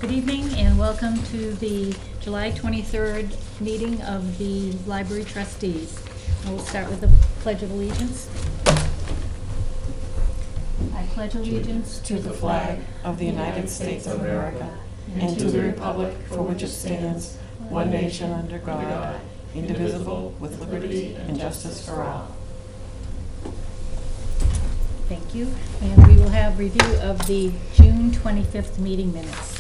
Good evening and welcome to the July 23rd meeting of the Library Trustees. And we'll start with the Pledge of Allegiance. I pledge allegiance to the flag of the United States of America and to the republic for which it stands, one nation under God, indivisible, with liberty and justice for all. Thank you. And we will have review of the June 25th meeting minutes.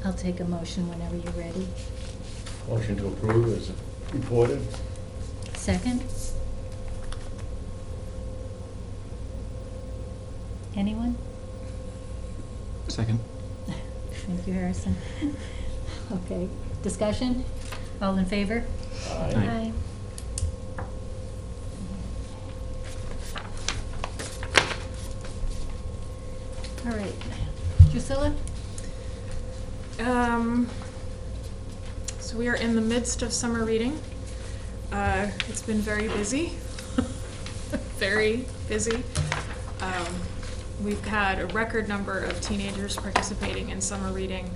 I'll take a motion whenever you're ready. Motion to approve is reported. Second? Anyone? Second. Thank you, Harrison. Okay, discussion? All in favor? Aye. All right. Drusilla? So we are in the midst of summer reading. It's been very busy, very busy. We've had a record number of teenagers participating in summer reading,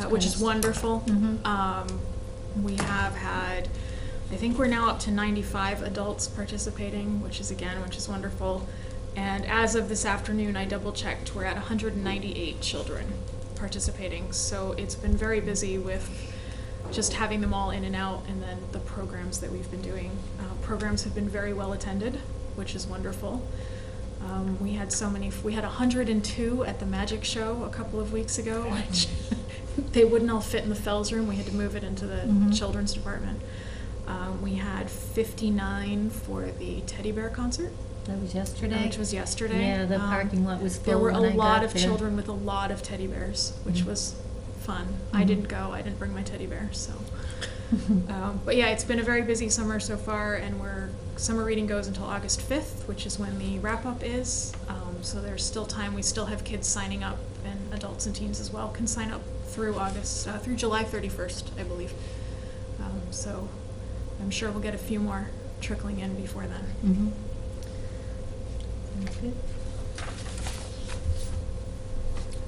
which is wonderful. Mm-hmm. We have had, I think we're now up to 95 adults participating, which is wonderful. And as of this afternoon, I double checked, we're at 198 children participating. So it's been very busy with just having them all in and out, and then the programs that we've been doing. Programs have been very well attended, which is wonderful. We had 102 at the magic show a couple of weeks ago, which they wouldn't all fit in the Fells room. We had to move it into the children's department. We had 59 for the teddy bear concert. That was yesterday? Which was yesterday. Yeah, the parking lot was full. There were a when I lot got of there. children with a lot of teddy bears, which was fun. I didn't go. I didn't bring my teddy bear, so. But yeah, it's been a very busy summer so far, and summer reading goes until August 5th, which is when the wrap-up is. So there's still time. We still have kids signing up, and adults and teens as well can sign up through through July 31st, I believe. So I'm sure we'll get a few more trickling in before then. Mm-hmm. Sounds good.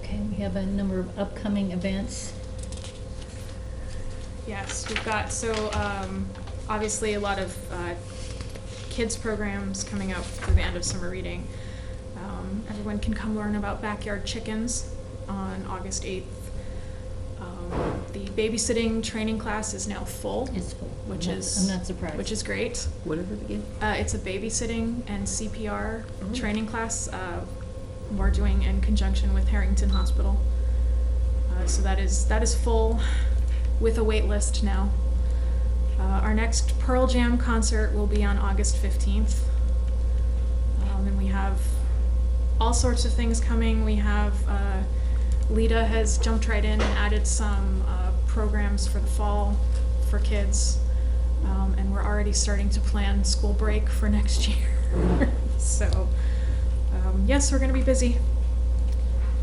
Okay, we have a number of upcoming events. Yes, we've got, obviously a lot of kids programs coming up through the end of summer reading. Everyone can come learn about backyard chickens on August 8th. The babysitting training class is now full. It's full. I'm not surprised. Which is great. What is it again? It's a babysitting and CPR training class we're doing in conjunction with Harrington Hospital. So that is full with a wait list now. Our next Pearl Jam concert will be on August 15th. And we have all sorts of things coming. We have Lita has jumped right in and added some programs for the fall for kids. And we're already starting to plan school break for next year. So, yes, we're going to be busy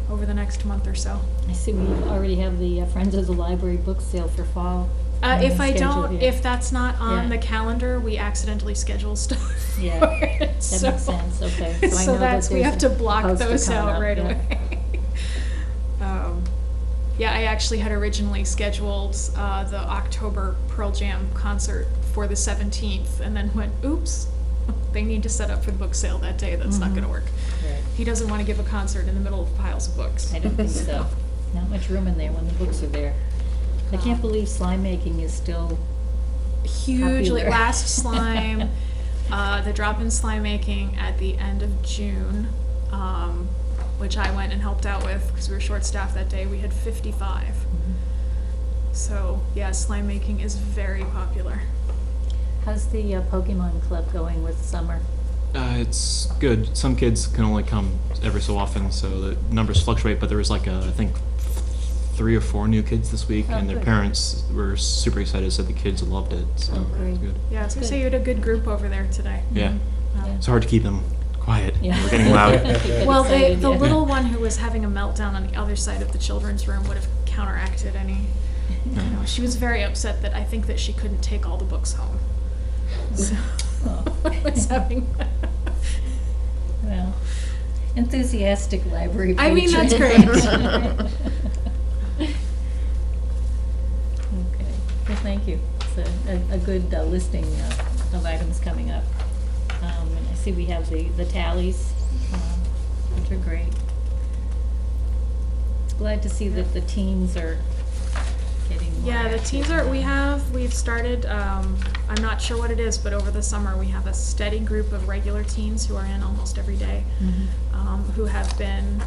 over the next month or so. I see we already have the Friends of the Library book sale for fall. If that's not on Yeah. the calendar, we accidentally schedule stuff. Yeah, for it. that So- makes sense, okay. So I know we have to block poster those coming out up, right yeah. away. Yeah, I actually had originally scheduled the October Pearl Jam concert for the 17th, and then went, oops, they need to set up for the book sale that day. That's not going to work. Right. He doesn't want to give a concert in the middle of piles of books. I don't think so. Not much room in there when the books are there. I can't believe slime making is still Hugely. popular. Last slime, the drop-in slime making at the end of June, which I went and helped out with because we were short-staffed that day. We had 55. So yeah, slime making is very popular. How's the Pokemon Club going with summer? It's good. Some kids can only come every so often, so the numbers fluctuate, but there was like, I think, 3 or 4 new kids this week, Oh, and their good. parents were super excited, said the kids loved it, so Oh, great. it's good. Yeah, I was gonna Good. say you had a good group over there today. Yeah. Yeah. It's hard to keep them quiet. Yeah. We're getting loud. Get Well, excited, the yeah. little one who was having a meltdown on the other side of the children's room would have counteracted any, you know, she was very upset that I think that she couldn't take all the books home. So, Oh. was having. Well, enthusiastic library I mean, that's patron. great. Okay, well, thank you. It's a good listing of items coming up. And I see we have the tallies, which are great. Glad to see that the teens are getting more Yeah, the active teens we've started, I'm not sure what it is, but over the summer, we have a steady group of regular teens who are in almost every day, who have been,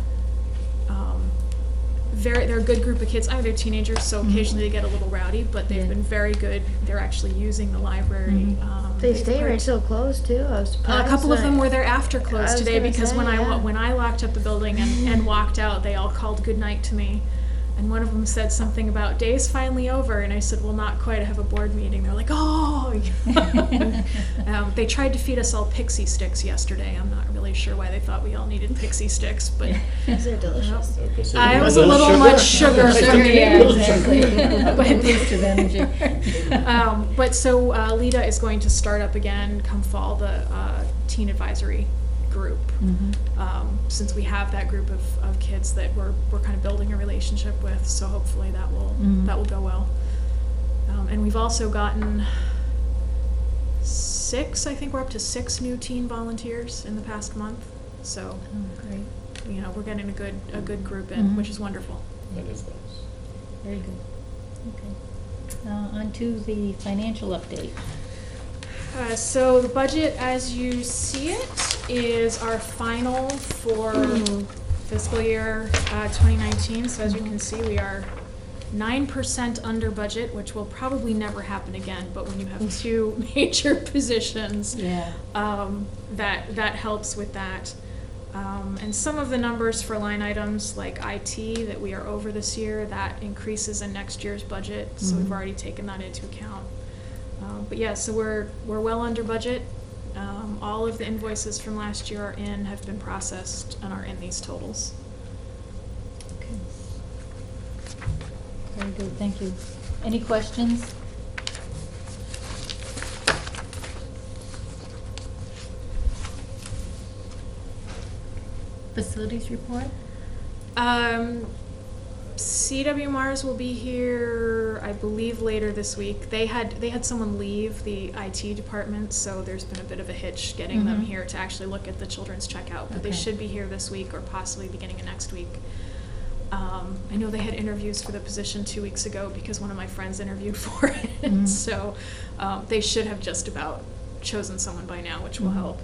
they're a good group of kids. They're teenagers, so occasionally they get a little rowdy, but they've Yeah. been very good. They're actually using the library. They they've stay part- right till close too. I was surprised. A couple of them that- were there after I close was today gonna because say, when yeah. when I locked up the building and walked out, they all called goodnight to me. And one of them said something about day's finally over, and I said, well, not quite. I have a board meeting. They're like, oh. They tried to feed us all pixie sticks yesterday. I'm not really sure why they thought we all needed pixie sticks, but They're delicious. I was a little much sugar for Sugar, me. yeah, exactly. But- Boost of energy. But so Lita is going to start up again come fall, the teen advisory group. Since we have that group of kids that we're kind of building a relationship with, so hopefully that will go well. And we've also gotten 6, I think we're up to 6 new teen volunteers in the past month. So, Oh, great. you know, we're getting a good group in, which is wonderful. That is nice. Very good. Okay. On to the financial update. So the budget, as you see it, is our final for fiscal year 2019. So as you can see, we are 9% under budget, which will probably never happen again. But when you have 2 major positions, Yeah. that helps with that. And some of the numbers for line items like IT that we are over this year, that increases in next year's budget. So we've already taken that into account. But yeah, so we're well under budget. All of the invoices from last year are in, have been processed, and are in these totals. Okay. Very good, thank you. Any questions? Facilities report? CW Mars will be here, I believe, later this week. They had someone leave the IT department, so there's been a bit of a hitch getting them here to actually look at the children's checkout. But they Okay. should be here this week or possibly beginning of next week. I know they had interviews for the position 2 weeks ago because one of my friends interviewed for it. So they should have just about chosen someone by now, which will help.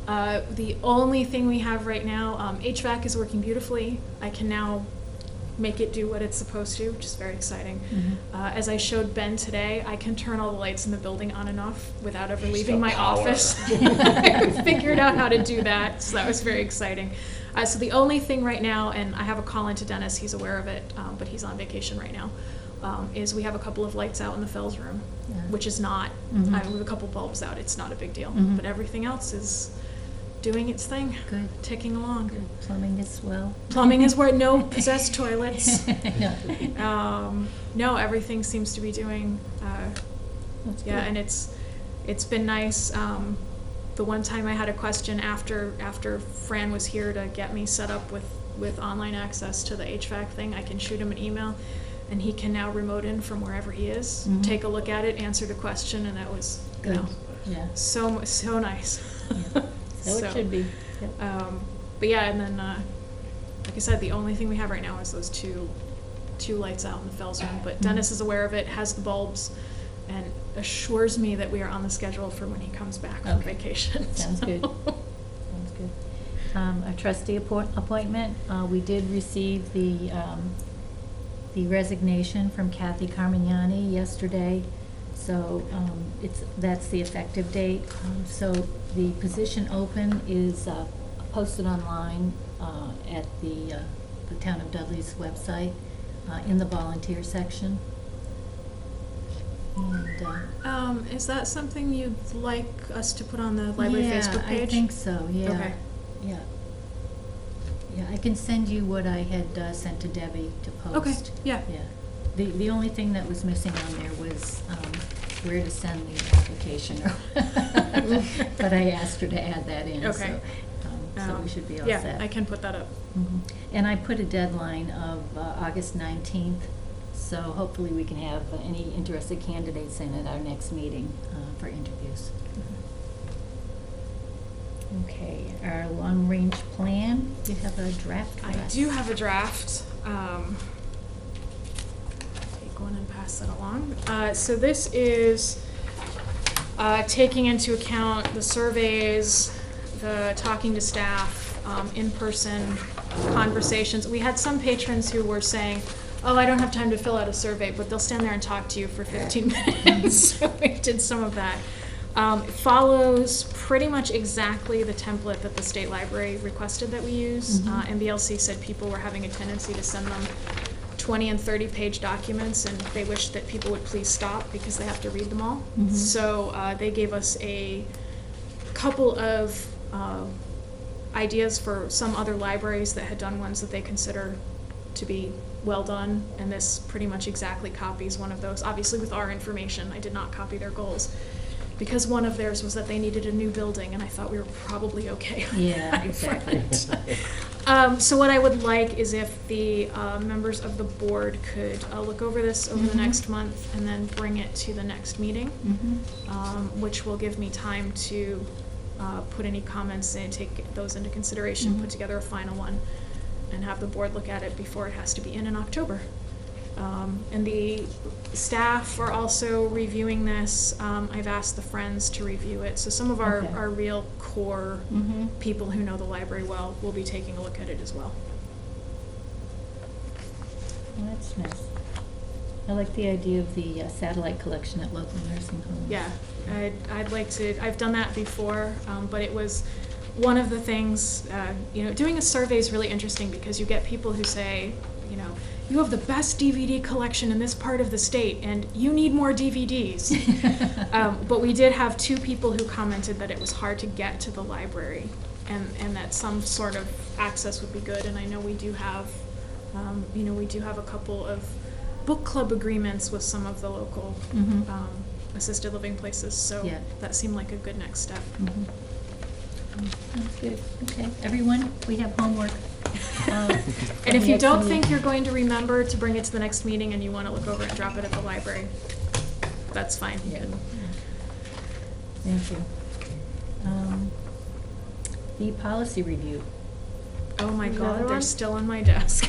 The only thing we have right now, HVAC is working beautifully. I can now make it do what it's supposed to, which is very exciting. As I showed Ben today, I can turn all the lights in the building on and off without ever leaving my office. I figured out how to do that, so that was very exciting. So the only thing right now, and I have a call into Dennis, he's aware of it, but he's on vacation right now, is we have a couple of lights out in the Fells room, which is not, we have a couple bulbs out, it's not a big deal. But everything else is doing its thing, Good. ticking along. Good. Plumbing as well? Plumbing is where no possessed toilets. No. No, everything seems to be doing, That's yeah, good. and it's been nice. The one time I had a question after Fran was here to get me set up with online access to the HVAC thing, I can shoot him an email, and he can now remote in from wherever he is, take a look at it, answer the question, and that was, you Good. know, Yeah. so nice. Yeah. So it should be. Yep. But yeah, and then like I said, the only thing we have right now is those two lights out in the Fells room. But Dennis is aware of it, has the bulbs, and assures me that we are on the schedule for when he comes back from Okay. vacation. Sounds good. Sounds good. A trustee appointment, we did receive the resignation from Kathy Carmignani yesterday. So that's the effective date. So the position open is posted online at the Town of Dudley's website in the volunteer section. And, Is that something you'd like us to put on the library Facebook page? Yeah, I think so, yeah. Okay. Yeah. Yeah, I can send you what I had sent to Debbie to post. Okay, yeah. Yeah. The only thing that was missing on there was where to send the application. But I asked her to add that in, Okay. so we should be all set. Yeah, I can put that up. Mhm. And I put a deadline of August 19th, so hopefully we can have any interested candidates in at our next meeting for interviews. Okay, our long-range plan, you have a draft for I us? do have a draft. Take one and pass that along. So this is taking into account the surveys, the talking to staff, in-person conversations. We had some patrons who were saying, oh, I don't have time to fill out a survey, but they'll stand there and talk to you for 15 minutes. So we did some of that. It follows pretty much exactly the template that the state library requested that we use. MBLC said people were having a tendency to send them 20 and 30-page documents, and they wish that people would please stop because they have to read them all. So they gave us a couple of ideas for some other libraries that had done ones that they consider to be well done, and this pretty much exactly copies one of those. Obviously with our information, I did not copy their goals, because one of theirs was that they needed a new building, and I thought we were probably okay with Yeah, that. exactly. So what I would like is if the members of the board could look over this over the next month and then bring it to the next meeting, which will give me time to put any comments and take those into consideration, put together a final one, and have the board look at it before it has to be in October. And the staff are also reviewing this. I've asked the Friends to review it. So some of our real core people who know the library well will be taking a look at it as well. Well, that's nice. I like the idea of the satellite collection at local nursing homes. Yeah, I'd like to, I've done that before, but it was one of the things, doing a survey is really interesting because you get people who say, you have the best DVD collection in this part of the state, and you need more DVDs. But we did have 2 people who commented that it was hard to get to the library, and that some sort of access would be good. And I know we do have, a couple of book club agreements with some of the local assisted living places. So that seemed like a good next step. Sounds good. Okay, everyone, we have homework. And if you don't think you're going to remember to bring it to the next meeting and you want to look over and drop it at the library, that's fine. Yeah. Thank you. The policy review. Oh my Another God, they're one? still on my desk.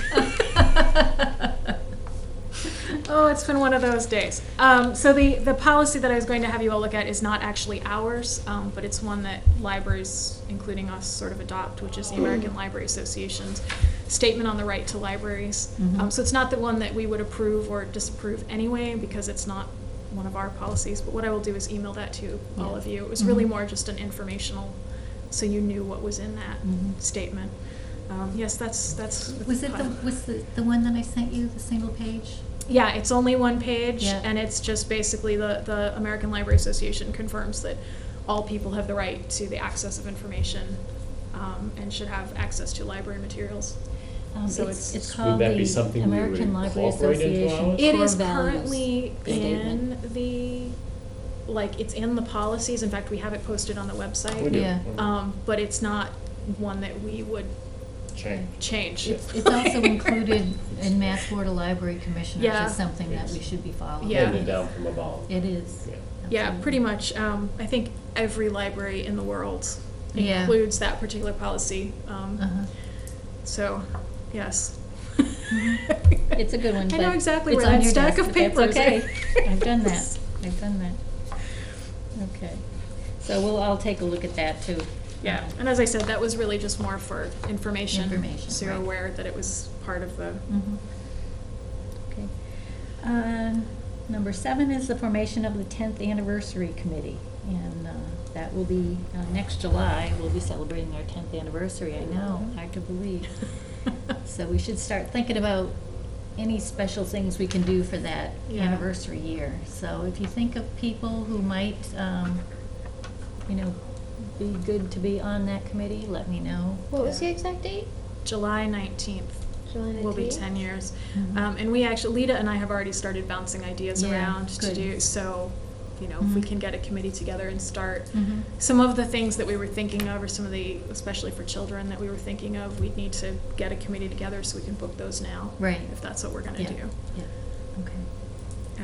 Oh, it's been one of those days. So the policy that I was going to have you all look at is not actually ours, but it's one that libraries, including us, sort of adopt, which is the American Library Association's Statement on the Right to Libraries. So it's not the one that we would approve or disapprove anyway, because it's not one of our policies. But what I will do is email that to all of you. It was really more just an informational, so you knew what was in that statement. Yes, that's. Was it the one that I sent you, the single page? Yeah, it's only one page, Yeah. and it's just basically the American Library Association confirms that all people have the right to the access of information, and should have access to library materials. So it's Would called that be the something we would American Library incorporate into Association ours? It core is values currently in statement. it's in the policies. In fact, we have it posted on the website. We do. Yeah. But it's not one that we would change. It's also included in Mass Board of Library Commissioners Yeah. as something that we should be following. Yeah. Handed down from above. It is. Yeah. Yeah, Absolutely. pretty much. I think every library in the world Yeah. includes that particular policy. So, yes. It's a good one. I know but exactly it's where on that your stack desk, of but that's papers okay. is. I've done that. Okay. So I'll take a look at that too. Yeah, and as I said, that was really just more for information. Information, So you're right. aware that it was part of the. Okay. Number 7 is the formation of the 10th Anniversary Committee. And that will be next July. We'll be celebrating our 10th anniversary. I know, hard to believe. So we should start thinking about any special things we can do for that Yeah. anniversary year. So if you think of people who might, be good to be on that committee, let me know. What was the exact date? July 19th. July Will be 19th? 10 years. Mhm. And we actually, Lita and I have already started bouncing ideas Yeah, around to good. do, so, if we Mhm. can get a committee together and start. Mhm. Some of the things that we were thinking of, or some of the, especially for children, that we were thinking of, we'd need to get a committee together so we can book those now. Right. If that's what we're gonna Yeah. do. Yeah, okay,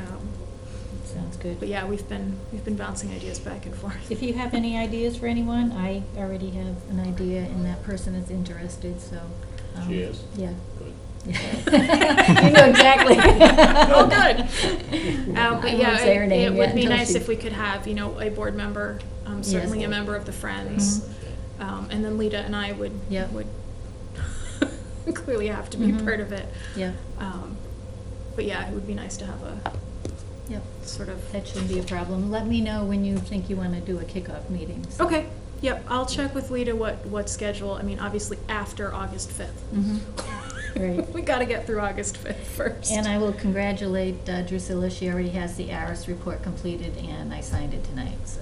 sounds good. But yeah, we've been bouncing ideas back and forth. If you have any ideas for anyone, I already have an idea and that person is interested, so. She is? Yeah. Good. You know exactly. Oh, good. I But won't yeah, say her name it yet would be until nice she- if we could have, a board member, certainly a member of the Friends. Mhm. And then Lita and I would Yep. clearly have to be Mhm. part of it. Yeah, But yeah, it would be nice to have a yep, sort of. that shouldn't be a problem. Let me know when you think you want to do a kickoff meeting. so. Okay, yep, I'll check with Lita what schedule, obviously after August 5th. Mhm. Right. We gotta get through August 5th first. And I will congratulate Drusilla, she already has the ARIS report completed and I signed it tonight, so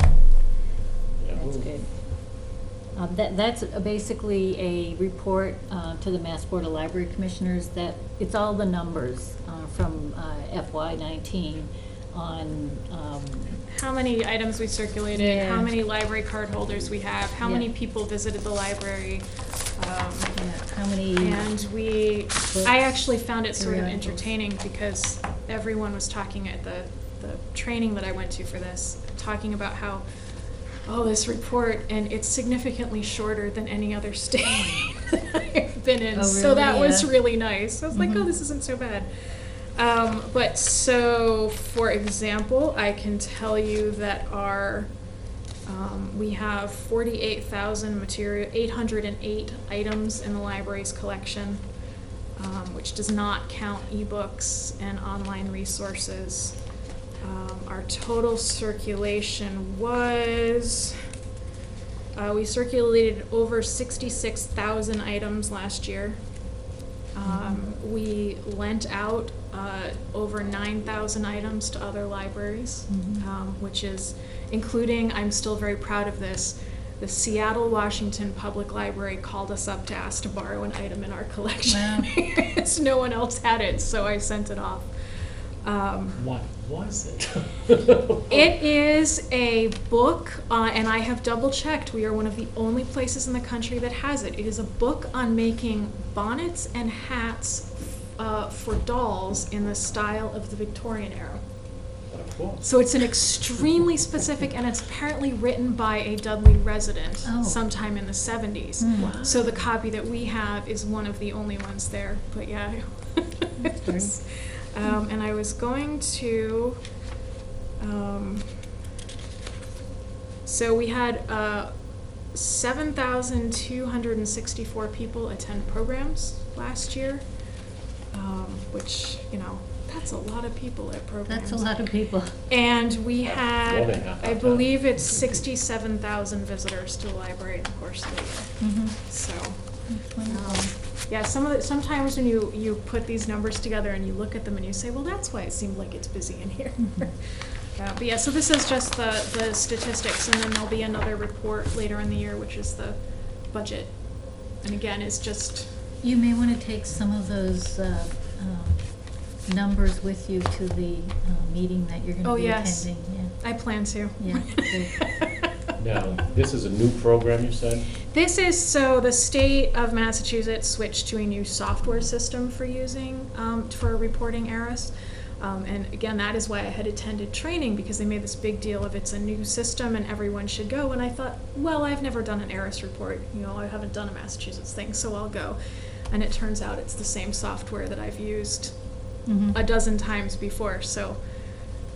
that's Yahoo. good. That's basically a report to the Mass Board of Library Commissioners that, it's all the numbers from FY19 on, How many items we circulated, Yeah. how many library card holders we have, how Yeah. many people visited the library. how many. And I actually found it sort of Periodicals. entertaining because everyone was talking at the training that I went to for this, talking about how, this report, and it's significantly shorter than any other state that I've been in. Oh, So that really? was Yeah. really nice. I was like, Mhm. this isn't so bad. But so, for example, I can tell you that we have 808 items in the library's collection, which does not count ebooks and online resources. Our total circulation was, we circulated over 66,000 items last year. We lent out over 9,000 items to other libraries, Mhm. which is including, I'm still very proud of this, the Seattle, Washington Public Library called us up to ask to borrow an item in our collection. Wow. Because no one else had it, so I sent it off. What was it? It is a book, and I have double checked. We are one of the only places in the country that has it. It is a book on making bonnets and hats for dolls in the style of the Victorian era. Cool. So it's an extremely specific, and it's apparently written by a Dudley resident Oh. sometime in the 70s. Mm. Wow. So the copy that we have is one of the only ones there. But yeah. That's great. And I was going to, so we had 7,264 people attend programs last year, which, that's a lot of people at programs. That's a lot of people. And we More had, than half I our believe time. it's 67,000 visitors to the library in the course of the year. Mhm. So, That's wonderful. yeah, sometimes when you put these numbers together and you look at them and you say, well, that's why it seemed like it's busy in here. Mhm. But yeah, so this is just the statistics, and then there'll be another report later in the year, which is the budget. And again, it's just, You may want to take some of those numbers with you to the meeting that you're going to Oh, be yes. attending. I plan to. Yeah, good. Now, this is a new program, you said? This is, so the state of Massachusetts switched to a new software system for using, for reporting ARIS. And again, that is why I had attended training, because they made this big deal of it's a new system and everyone should go. And I thought, well, I've never done an ARIS report. I haven't done a Massachusetts thing, so I'll go. And it turns out it's the same software that I've used Mhm. a dozen times before. So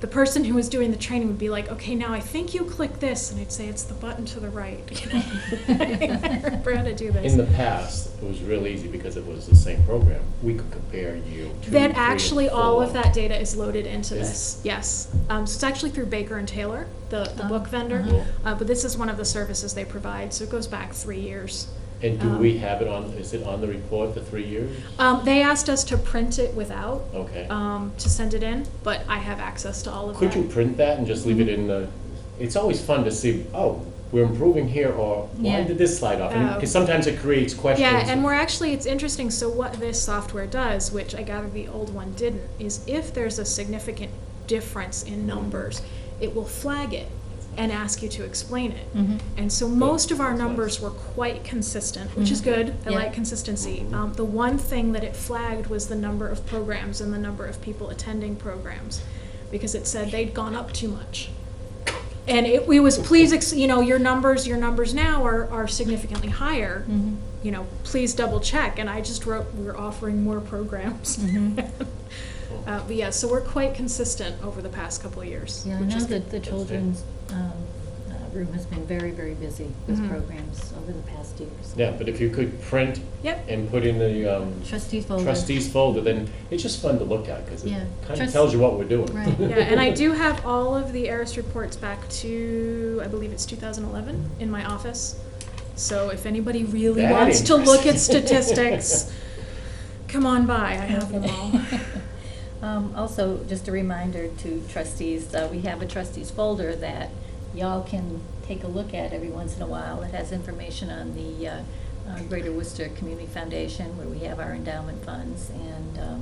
the person who was doing the training would be like, okay, now I think you click this, and I'd say it's the button to the right. You know? I remember how to do this. In the past, it was real easy because it was the same program. We could compare you 2, That 3, actually, and all 4. of that data is loaded into Is this. Yes. So it's actually through Baker and Taylor, the book vendor. uh-huh. But this is one of the services they provide, so it goes back 3 years. And do we have it on, is it on the report for 3 years? They asked us to print it without, Okay. to send it in, but I have access to all of Could that. you print that and just leave it in the, it's always fun to see, oh, we're improving here, or why Yeah. did this slide off? Oh. Because sometimes it creates questions. Yeah, and we're actually, it's interesting, so what this software does, which I gather the old one didn't, is if there's a significant difference in numbers, it will flag it and ask you to explain it. Mhm. And so most of our That's nice. numbers were quite consistent, which is Mhm. good. I Yeah. like consistency. The one thing that it flagged was the number of programs and the number of people attending programs, because it said they'd gone up too much. And it was, please, you know, your numbers now are significantly higher. Mhm. You know, please double check. And I just wrote, we're offering more programs. Mhm. But yeah, so we're quite consistent over the past couple of years. Yeah, I which know is that the That's children's room has been very, very busy with Mhm. programs over the past years. Yeah, but if you could print Yep. and put in the Trustees folder. trustees folder, then it's just fun to look at, because it Yeah. kind of Trust- tells you what we're doing. Right. Yeah, and I do have all of the ARIS reports back to, I believe it's 2011, in my office. So if anybody really That wants to look at interesting. statistics, come on by, I have them all. Also, just a reminder to trustees, we have a trustees folder that y'all can take a look at every once in a while. It has information on the Greater Worcester Community Foundation, where we have our endowment funds, and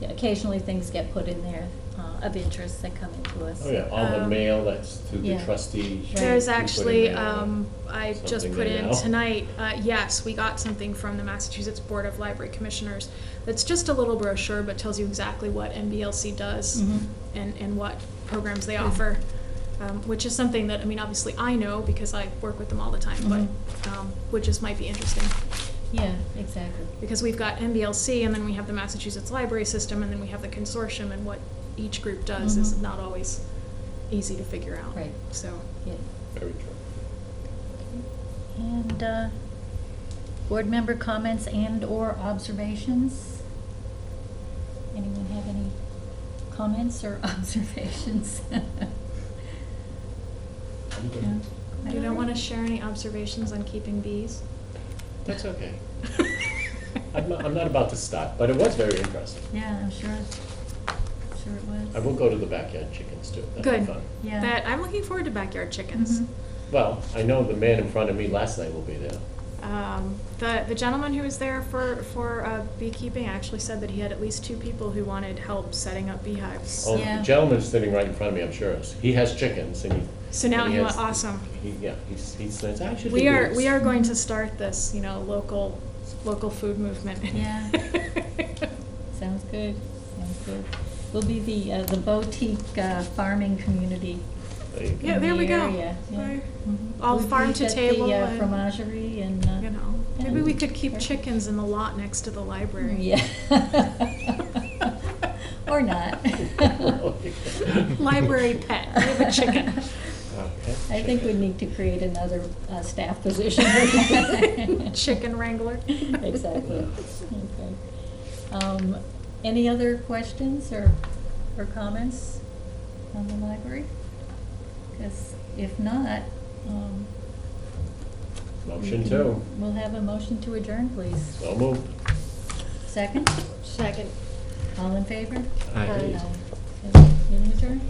yeah, occasionally things get put in there of interest that come into us. Oh, yeah, all the mail that's to the Yeah. trustees. Right. There's You put in actually, there, I just something put there in now. tonight, yes, we got something from the Massachusetts Board of Library Commissioners. That's just a little brochure, but tells you exactly what MBLC does Mhm. and what programs they offer. Which is something that, I mean, obviously I know because I work with them all the time, but, which just might be interesting. Yeah, exactly. Because we've got MBLC, and then we have the Massachusetts Library System, and then we have the consortium, and what each group does is Mhm. not always easy to figure out. Right. So, Yeah. Very true. And board member comments and/or observations? Anyone have any comments or observations? I'm good. No? you don't want to share any observations on keeping bees? That's okay. I'm not about to start, but it was very interesting. Yeah, I'm sure it was. I will go to the backyard chickens too. That'll be Good. fun. Yeah. That, I'm looking forward to backyard chickens. Mhm. Well, I know the man in front of me last night will be there. The gentleman who was there for beekeeping actually said that he had at least 2 people who wanted help setting up beehives. Oh, Yeah. the gentleman sitting right in front of me, I'm sure, he has chickens, and he. So now and he has- went, awesome. Yeah, he says, I should do We are this." going to start this, you know, local food movement. Yeah. Sounds good, sounds good. We'll be the boutique farming community There you go. Yeah, in there the we go. area. Yeah. Right. Mhm. All We'll farm be to at table the and- fromagerie and, You know, yeah. maybe we could keep chickens in the lot next to the library. Yeah. Or not. Library pet, we have a chicken. Okay, I think we chicken. need to create another staff position for that. Chicken wrangler. Exactly. Okay. Any other questions or comments on the library? Because if not, Motion we can- two. We'll have a motion to adjourn, please. So moved. Second? Second. All in favor? Aye. Meeting adjourned?